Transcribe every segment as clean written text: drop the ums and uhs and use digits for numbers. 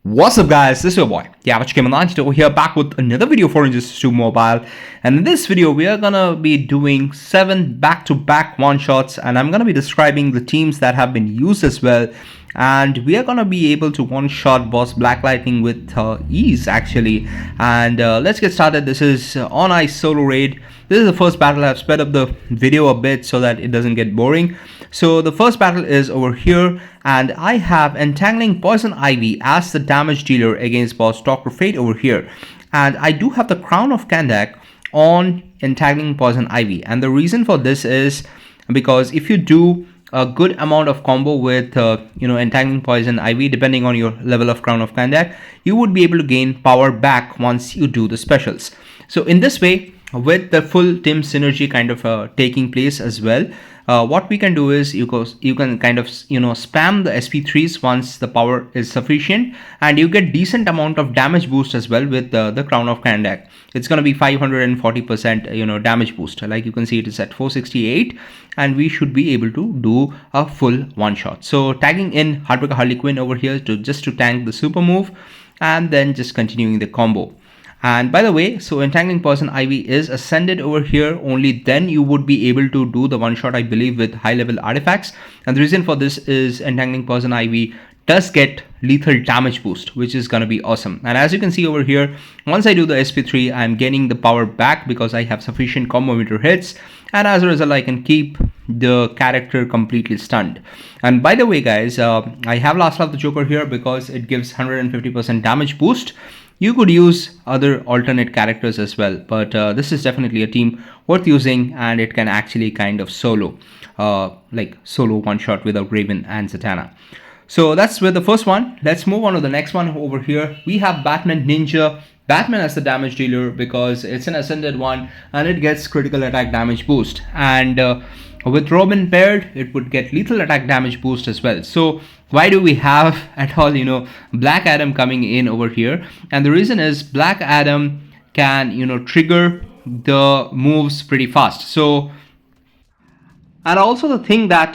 What's up guys, this is your boy, Yavach over here back with another video for Injustice 2 Mobile. And in this video, we are gonna be doing 7 back-to-back one-shots, and I'm gonna be describing the teams that have been used as well. And we are gonna be able to one-shot boss Black Lightning with ease actually. And let's get started. This is on ice solo raid. This is the first battle. I've sped up the video a bit so that it doesn't get boring. So the first battle is over here, and I have Entangling Poison Ivy as the damage dealer against boss Dr. Fate over here. And I do have the Crown of Kandak on Entangling Poison Ivy. And the reason for this is because if you do a good amount of combo with Entangling Poison Ivy, depending on your level of Crown of Kandak, you would be able to gain power back once you do the specials. So in this way, with the full team synergy kind of taking place as well, what we can do is you can kind of spam the SP3s once the power is sufficient, and you get decent amount of damage boost as well with the Crown of Kandak. It's going to be 540% damage boost. Like you can see, it is at 468, and we should be able to do a full one shot. So tagging in Heartbreaker Harley Quinn over here to tank the super move, and then just continuing the combo. And by the way, so Entangling Poison Ivy is ascended over here. Only then you would be able to do the one shot, I believe, with high level artifacts. And the reason for this is Entangling Poison Ivy does get lethal damage boost, which is going to be awesome. And as you can see over here, once I do the SP3, I'm gaining the power back because I have sufficient combo meter hits. And as a result, I can keep the character completely stunned. And by the way, guys, I have Last Love the Joker here because it gives 150% damage boost. You could use other alternate characters as well, but this is definitely a team worth using, and it can actually kind of solo one shot without Raven and Zatanna. So that's with the first one. Let's move on to the next one over here. We have Batman Ninja. Batman as the damage dealer because it's an ascended one and it gets critical attack damage boost. And with Robin paired, it would get lethal attack damage boost as well. So why do we have at all, Black Adam coming in over here? And the reason is Black Adam can, trigger the moves pretty fast. So, and also the thing that,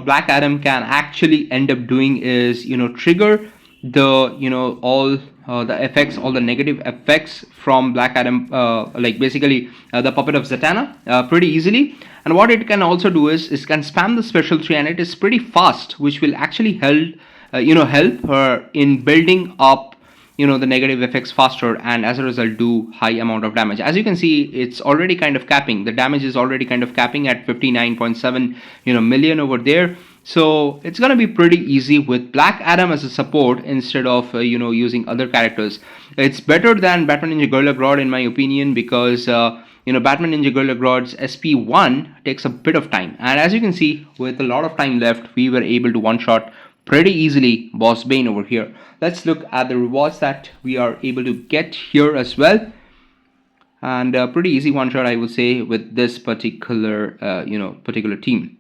Black Adam can actually end up doing is, trigger the, all the effects, all the negative effects from Black Adam, the puppet of Zatanna pretty easily. And what it can also do is can spam the special 3, and it is pretty fast, which will actually help her in building up the negative effects faster, and as a result do high amount of damage. As you can see, it's already kind of capping. The damage is already kind of capping at 59.7 million over there. So it's gonna be pretty easy with Black Adam as a support instead of using other characters. It's better than Batman Ninja Gorilla Grodd in my opinion, because Batman Ninja Gorilla Grodd's SP1 takes a bit of time, and as you can see, with a lot of time left, we were able to one shot pretty easily Boss Bane over here. Let's look at the rewards that we are able to get here as well. And pretty easy one shot, I would say, with this particular particular team.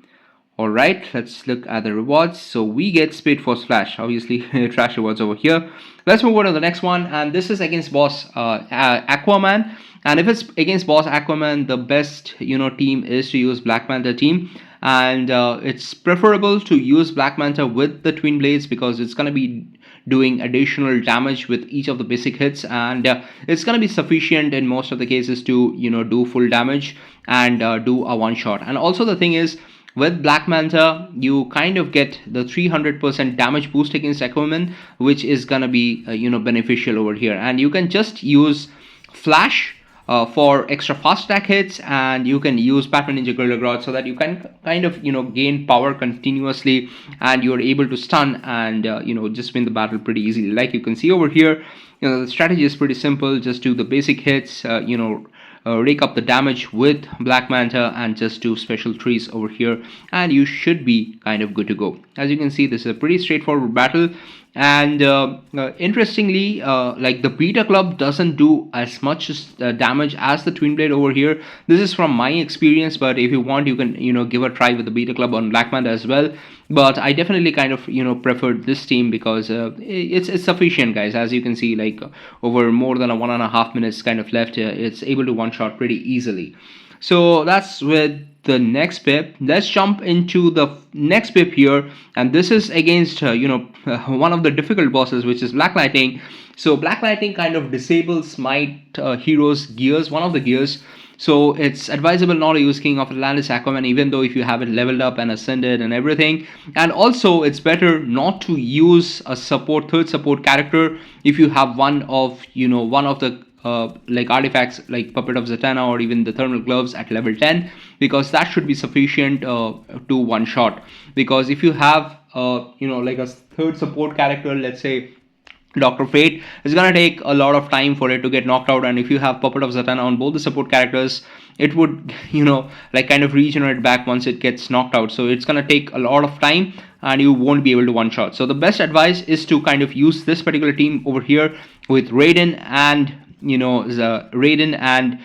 All right, let's look at the rewards. So we get Speed Force Flash, obviously trash rewards over here. Let's move on to the next one, and this is against boss Aquaman. And if it's against boss Aquaman, the best team is to use Black Manta team, and it's preferable to use Black Manta with the Twin Blades because it's gonna be doing additional damage with each of the basic hits, and it's gonna be sufficient in most of the cases to do full damage and do a one shot. And also the thing is, with Black Manta, you kind of get the 300% damage boost against Aquaman, which is gonna be beneficial over here. And you can just use Flash for extra fast attack hits, and you can use Batman Ninja Gorilla Grodd so that you can kind of gain power continuously, and you're able to stun and just win the battle pretty easily. Like you can see over here, the strategy is pretty simple. Just do the basic hits, rake up the damage with Black Manta, and just do special trees over here, and you should be kind of good to go. As you can see, this is a pretty straightforward battle. And interestingly, like the Beta Club doesn't do as much damage as the Twin Blade over here. This is from my experience, but if you want, you can give a try with the Beta Club on Black Manta as well. But I definitely kind of preferred this team because it's sufficient, guys. As you can see, like over more than a 1.5 minutes kind of left, it's able to one shot pretty easily. So that's with the next pip. Let's jump into the next pip here, and this is against one of the difficult bosses, which is Black Lightning. So Black Lightning kind of disables Smite hero's gears, one of the gears. So it's advisable not to use King of Atlantis Aquaman, even though if you have it leveled up and ascended and everything. And also it's better not to use a third support character if you have one of the like artifacts like Puppet of Zatanna or even the thermal gloves at level 10, because that should be sufficient to one shot. Because if you have like a third support character, let's say Dr. Fate, it's gonna take a lot of time for it to get knocked out, and if you have Puppet of Zatanna on both the support characters, it would like kind of regenerate back once it gets knocked out. So it's gonna take a lot of time and you won't be able to one shot. So the best advice is to kind of use this particular team over here with Raiden and the Raiden and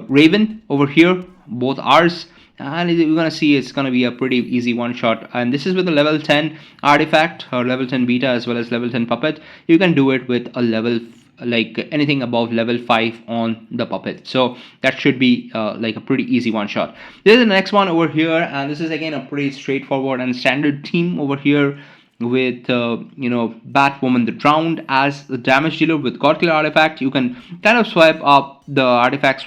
Raven over here, both ours, and you're gonna see it's gonna be a pretty easy one shot. And this is with a level 10 artifact or level 10 beta as well as level 10 puppet. You can do it with a level like anything above level 5 on the puppet, so that should be like a pretty easy one shot. This is the next one over here, and this is again a pretty straightforward and standard team over here with Batwoman the Drowned as the damage dealer with God Killer artifact. You can kind of swap up the artifacts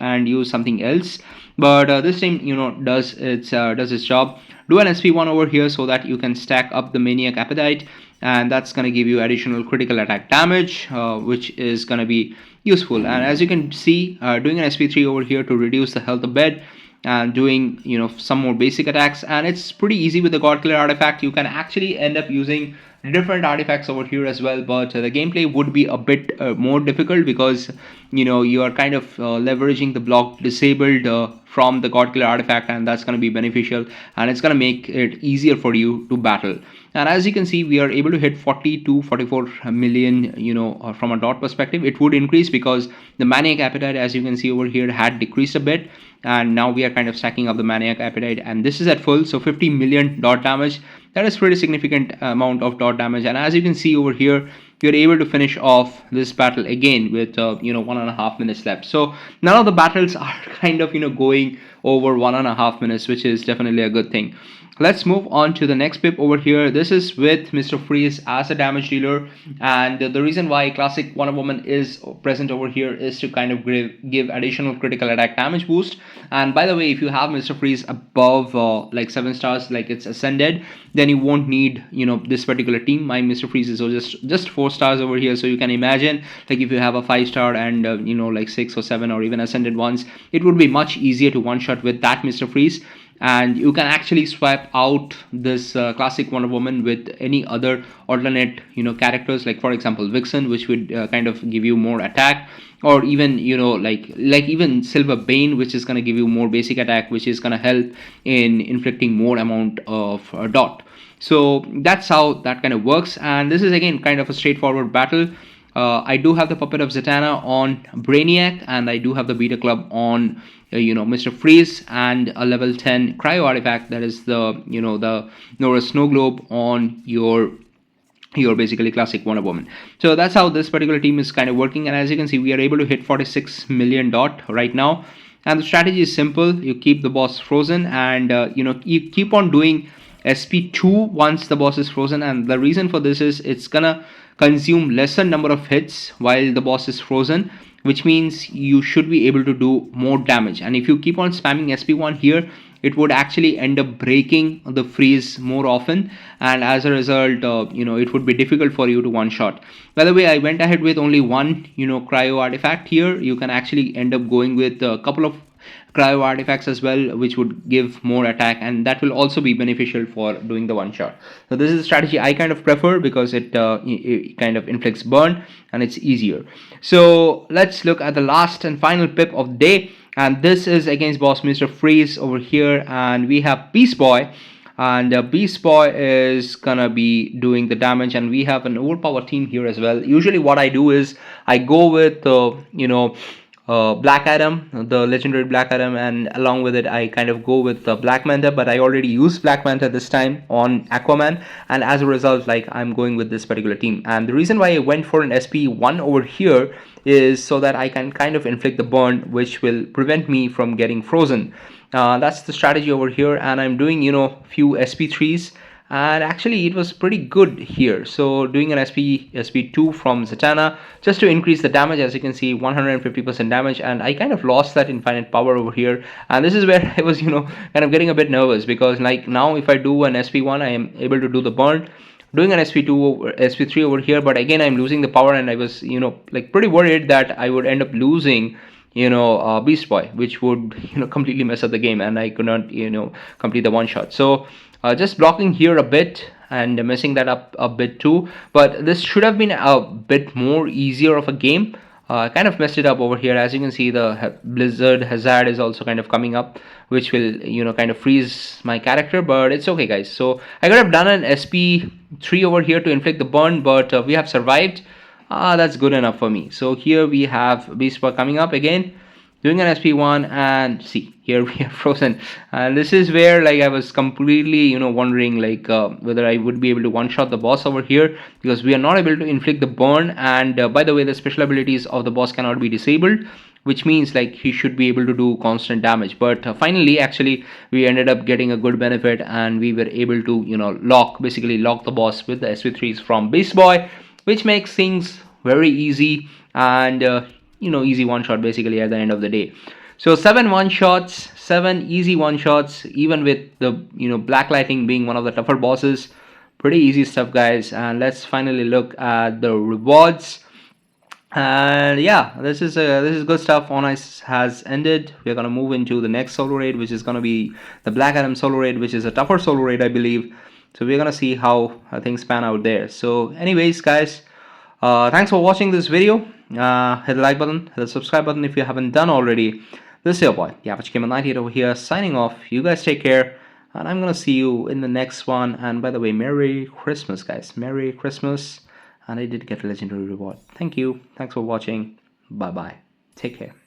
and use something else, but this team does its job. Do an SP1 over here so that you can stack up the Maniac Appetite, and that's going to give you additional critical attack damage, which is going to be useful. And as you can see, doing an SP3 over here to reduce the health a bit, and doing some more basic attacks. And it's pretty easy with the God Killer artifact. You can actually end up using different artifacts over here as well, but the gameplay would be a bit more difficult, because you are kind of leveraging the block disabled from the God Killer artifact, and that's going to be beneficial, and it's going to make it easier for you to battle. And as you can see, we are able to hit 40 to 44 million from a dot perspective. It would increase because the Maniac Appetite, as you can see over here, had decreased a bit, and now we are kind of stacking up the Maniac Appetite, and this is at full, so 50 million dot damage. That is pretty significant amount of dot damage. And as you can see over here, you're able to finish off this battle again with 1.5 minutes left. So none of the battles are kind of going over 1.5 minutes, which is definitely a good thing. Let's move on to the next pip over here. This is with Mr. Freeze as a damage dealer, and the reason why Classic Wonder Woman is present over here is to kind of give additional critical attack damage boost. And by the way, if you have Mr. Freeze above like 7 stars, like it's ascended, then you won't need this particular team. My Mr. Freeze is just 4 stars over here, so you can imagine like if you have a 5-star and like 6 or 7 or even ascended ones, it would be much easier to one shot with that Mr. Freeze. And you can actually swap out this Classic Wonder Woman with any other alternate characters, like for example Vixen, which would kind of give you more attack, or even like even Silver Bane, which is going to give you more basic attack, which is going to help in inflicting more amount of dot. So that's how that kind of works. And this is again kind of a straightforward battle. I do have the Puppet of Zatanna on Brainiac, and I do have the Beta Club on Mr. Freeze, and a level 10 cryo artifact, that is the the Nora Snow Globe on your basically Classic Wonder Woman. So that's how this particular team is kind of working. And as you can see, we are able to hit 46 million dot right now. And the strategy is simple. You keep the boss frozen, and you keep on doing SP2 once the boss is frozen. And the reason for this is it's gonna consume lesser number of hits while the boss is frozen, which means you should be able to do more damage. And if you keep on spamming SP1 here, it would actually end up breaking the freeze more often, and as a result it would be difficult for you to one shot. By the way, I went ahead with only one cryo artifact here. You can actually end up going with a couple of cryo artifacts as well, which would give more attack, and that will also be beneficial for doing the one shot. So this is a strategy I kind of prefer because it kind of inflicts burn and it's easier. So let's look at the last and final pip of the day, and this is against boss Mr. Freeze over here, and we have Beast Boy. And Beast Boy is gonna be doing the damage, and we have an overpowered team here as well. Usually what I do is I go with Black Adam, the legendary Black Adam, and along with it I kind of go with Black Manta, but I already used Black Manta this time on Aquaman, and as a result, like, I'm going with this particular team. And the reason why I went for an SP1 over here is so that I can kind of inflict the burn, which will prevent me from getting frozen. That's the strategy over here, and I'm doing, few SP3s, and actually it was pretty good here. So doing an SP2 from Zatanna just to increase the damage. As you can see, 150% damage, and I kind of lost that infinite power over here, and this is where I was kind of getting a bit nervous, because like now if I do an SP1 I am able to do the burn, doing an SP2 over SP3 over here, but again I'm losing the power, and I was like pretty worried that I would end up losing Beast Boy, which would completely mess up the game, and I could not complete the one shot. So just blocking here a bit and messing that up a bit too, but this should have been a bit more easier of a game. I kind of messed it up over here. As you can see, the Blizzard Hazard is also kind of coming up, which will kind of freeze my character, but it's okay, guys. So I could have done an SP3 over here to inflict the burn, but we have survived. That's good enough for me. So here we have Beast Boy coming up again, doing an SP1, and see, here we are frozen. And this is where like I was completely wondering like whether I would be able to one-shot the boss over here, because we are not able to inflict the burn. And by the way, the special abilities of the boss cannot be disabled, which means like he should be able to do constant damage. But finally, actually, we ended up getting a good benefit, and we were able to basically lock the boss with the SP3s from Beast Boy, which makes things very easy, and easy one shot basically at the end of the day. So 7 one shots, 7 easy one shots, even with the Black Lightning being one of the tougher bosses. Pretty easy stuff, guys. And let's finally look at the rewards. And yeah, this is good stuff. On Ice has ended. We're gonna move into the next solo raid, which is gonna be the Black Adam solo raid, which is a tougher solo raid, I believe. So we're gonna see how things pan out there. So anyways, guys, thanks for watching this video. Hit the like button, hit the subscribe button if you haven't done already. This is your boy, the Average Gamer 98 over here, signing off. You guys take care, and I'm gonna see you in the next one. And by the way, Merry Christmas, guys. Merry Christmas. And I did get a legendary reward. Thank you. Thanks for watching. Bye bye. Take care.